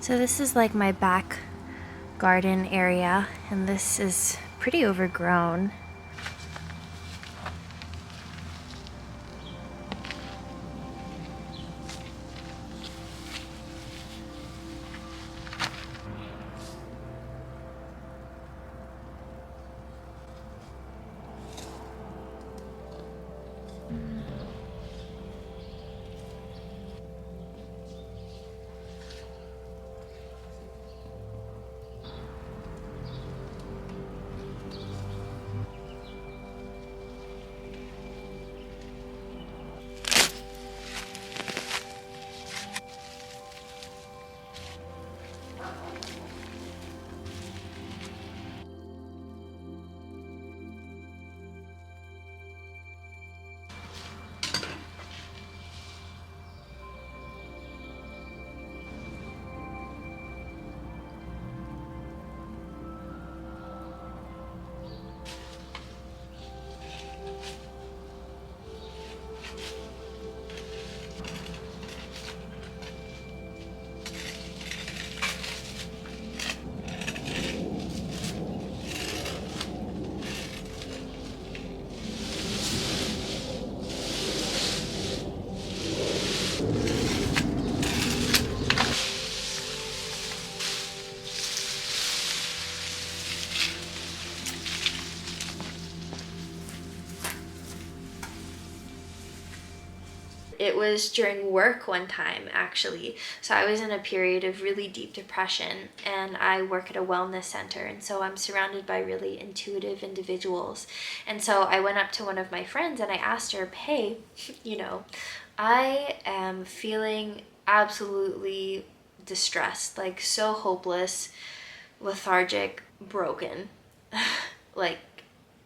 So this is like my back garden area, and this is pretty overgrown. It was during work one time, actually. So I was in a period of really deep depression, and I work at a wellness center, and so I'm surrounded by really intuitive individuals. And so I went up to one of my friends and I asked her, hey, I am feeling absolutely distressed, like so hopeless, lethargic, broken. Like,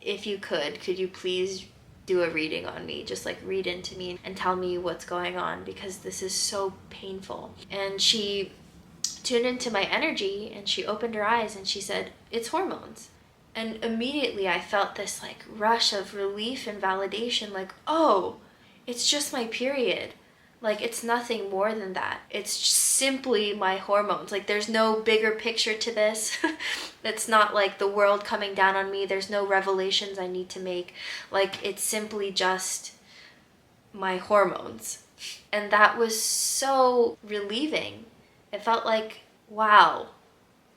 if you could you please do a reading on me? Just like read into me and tell me what's going on, because this is so painful. And she tuned into my energy and she opened her eyes and she said, it's hormones. And immediately I felt this like rush of relief and validation, like, oh, it's just my period. Like, it's nothing more than that. It's simply my hormones. Like, there's no bigger picture to this. It's not like the world coming down on me. There's no revelations I need to make. Like, it's simply just my hormones. And that was so relieving. It felt like, wow,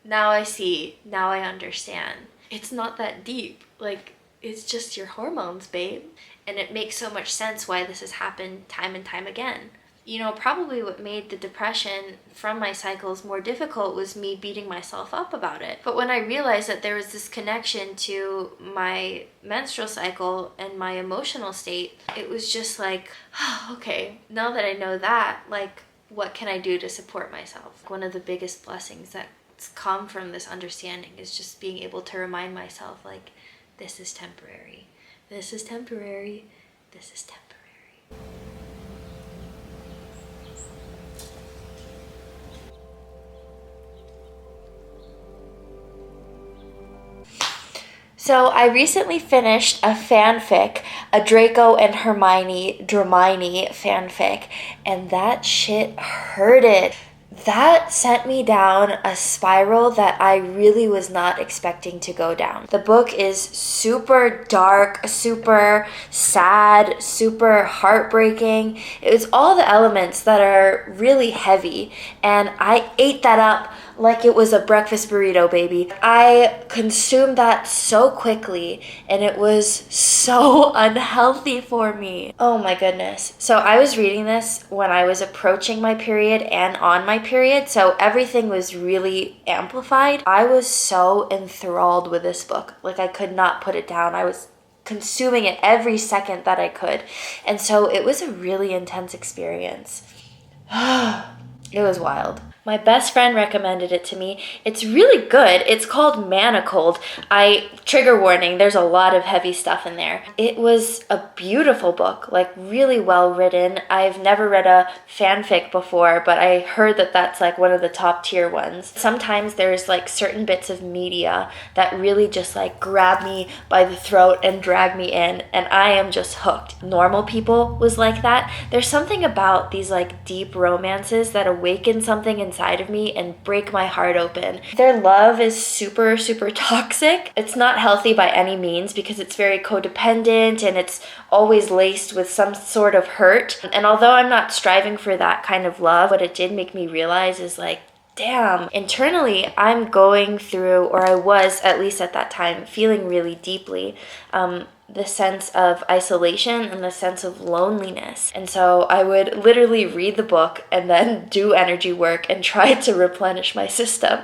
now I see, now I understand. It's not that deep. Like, it's just your hormones, babe. And it makes so much sense why this has happened time and time again. Probably what made the depression from my cycles more difficult was me beating myself up about it. But when I realized that there was this connection to my menstrual cycle and my emotional state, it was just like, oh, okay, now that I know that, like, what can I do to support myself? One of the biggest blessings that's come from this understanding is just being able to remind myself, like, this is temporary. This is temporary. This is temporary. So I recently finished a fanfic, a Draco and Hermione Dramini fanfic, and that shit hurted. That sent me down a spiral that I really was not expecting to go down. The book is super dark, super sad, super heartbreaking. It was all the elements that are really heavy, and I ate that up like it was a breakfast burrito, baby. I consumed that so quickly, and it was so unhealthy for me. Oh my goodness. So I was reading this when I was approaching my period and on my period, so everything was really amplified. I was so enthralled with this book. Like, I could not put it down. I was consuming it every second that I could. And so it was a really intense experience. It was wild. My best friend recommended it to me. It's really good. It's called Manacled. Trigger warning, there's a lot of heavy stuff in there. It was a beautiful book, like really well written. I've never read a fanfic before, but I heard that that's like one of the top tier ones. Sometimes there's like certain bits of media that really just like grab me by the throat and drag me in, and I am just hooked. Normal People was like that. There's something about these like deep romances that awaken something inside inside of me and break my heart open. Their love is super, super toxic. It's not healthy by any means because it's very codependent and it's always laced with some sort of hurt. And although I'm not striving for that kind of love, what it did make me realize is like, damn, internally I'm going through, or I was at least at that time, feeling really deeply the sense of isolation and the sense of loneliness. And so I would literally read the book and then do energy work and try to replenish my system,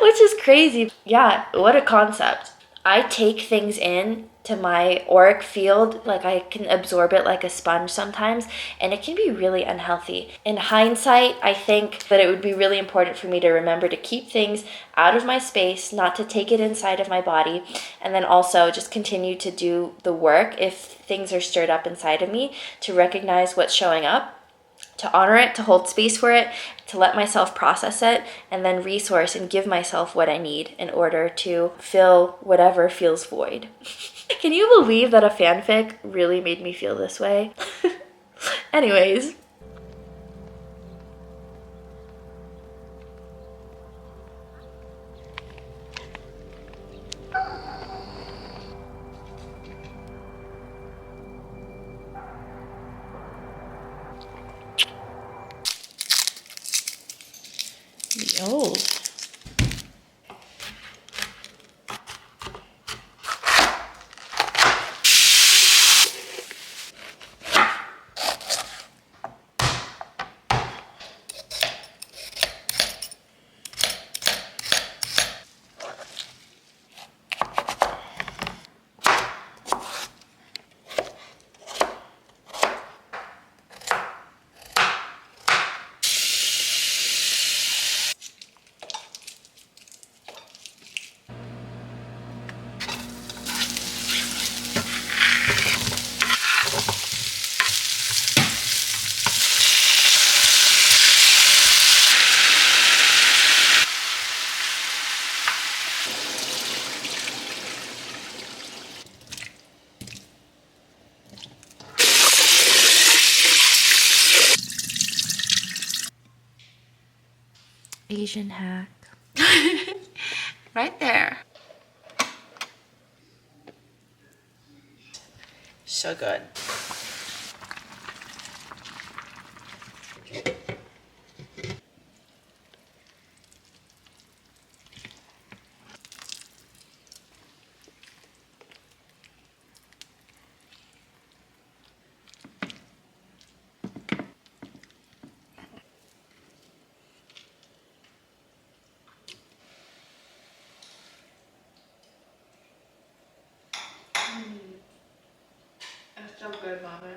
which is crazy. Yeah, what a concept. I take things in to my auric field, like I can absorb it like a sponge sometimes, and it can be really unhealthy. In hindsight, I think that it would be really important for me to remember to keep things out of my space, not to take it inside of my body, and then also just continue to do the work if things are stirred up inside of me, to recognize what's showing up, to honor it, to hold space for it, to let myself process it, and then resource and give myself what I need in order to fill whatever feels void. Can you believe that a fanfic really made me feel this way? Anyways. The old. Asian hack. Right there. So good. That's so good, Mama.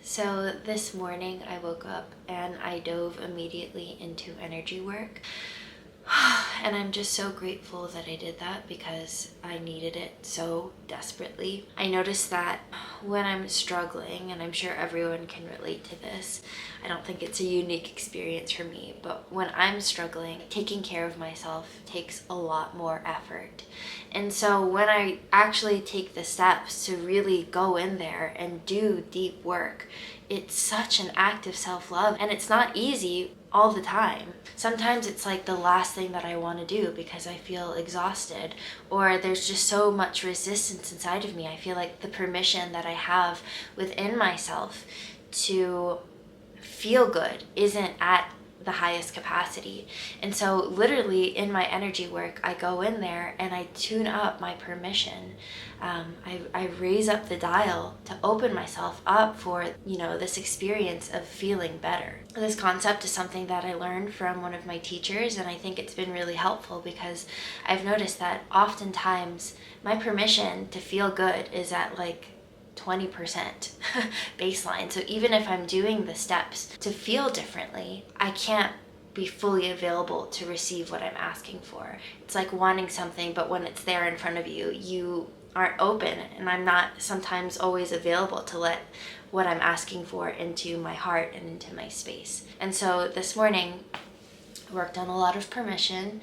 So this morning I woke up and I dove immediately into energy work. And I'm just so grateful that I did that because I needed it so desperately. I noticed that when I'm struggling, and I'm sure everyone can relate to this, I don't think it's a unique experience for me, but when I'm struggling, taking care of myself takes a lot more effort. And so when I actually take the steps to really go in there and do deep work, it's such an act of self-love, and it's not easy all the time. Sometimes it's like the last thing that I want to do because I feel exhausted, or there's just so much resistance inside of me. I feel like the permission that I have within myself to feel good isn't at the highest capacity. And so literally in my energy work, I go in there and I tune up my permission. I raise up the dial to open myself up for, this experience of feeling better. This concept is something that I learned from one of my teachers, and I think it's been really helpful because I've noticed that oftentimes my permission to feel good is at like 20% baseline. So even if I'm doing the steps to feel differently, I can't be fully available to receive what I'm asking for. It's like wanting something, but when it's there in front of you, you aren't open, and I'm not sometimes always available to let what I'm asking for into my heart and into my space. And so this morning, worked on a lot of permission,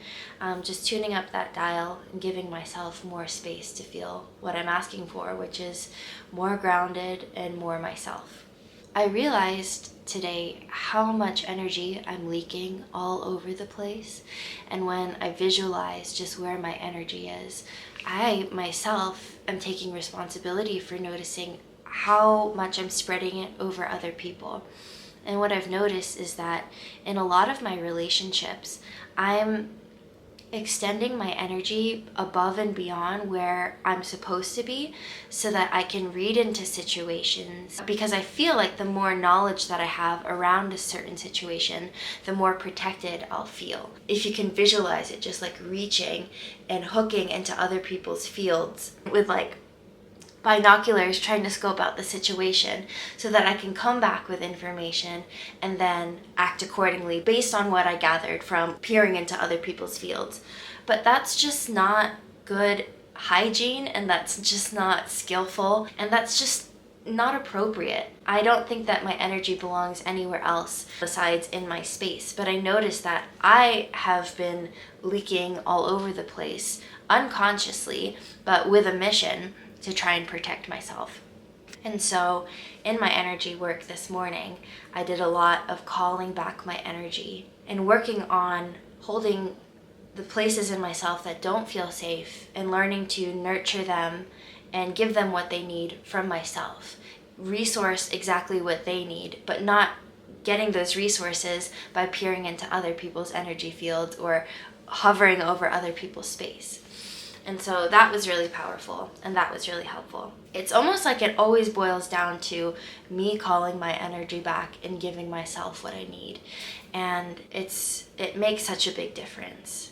just tuning up that dial and giving myself more space to feel what I'm asking for, which is more grounded and more myself. I realized today how much energy I'm leaking all over the place, and when I visualize just where my energy is, I myself am taking responsibility for noticing how much I'm spreading it over other people. And what I've noticed is that in a lot of my relationships, I'm extending my energy above and beyond where I'm supposed to be so that I can read into situations, because I feel like the more knowledge that I have around a certain situation, the more protected I'll feel. If you can visualize it, just like reaching and hooking into other people's fields with like binoculars, trying to scope out the situation so that I can come back with information and then act accordingly based on what I gathered from peering into other people's fields. But that's just not good hygiene, and that's just not skillful, and that's just not appropriate. I don't think that my energy belongs anywhere else besides in my space, but I noticed that I have been leaking all over the place unconsciously, but with a mission to try and protect myself. And so in my energy work this morning, I did a lot of calling back my energy and working on holding the places in myself that don't feel safe and learning to nurture them and give them what they need from myself. Resource exactly what they need, but not getting those resources by peering into other people's energy fields or hovering over other people's space. And so that was really powerful, and that was really helpful. It's almost like it always boils down to me calling my energy back and giving myself what I need. And it makes such a big difference.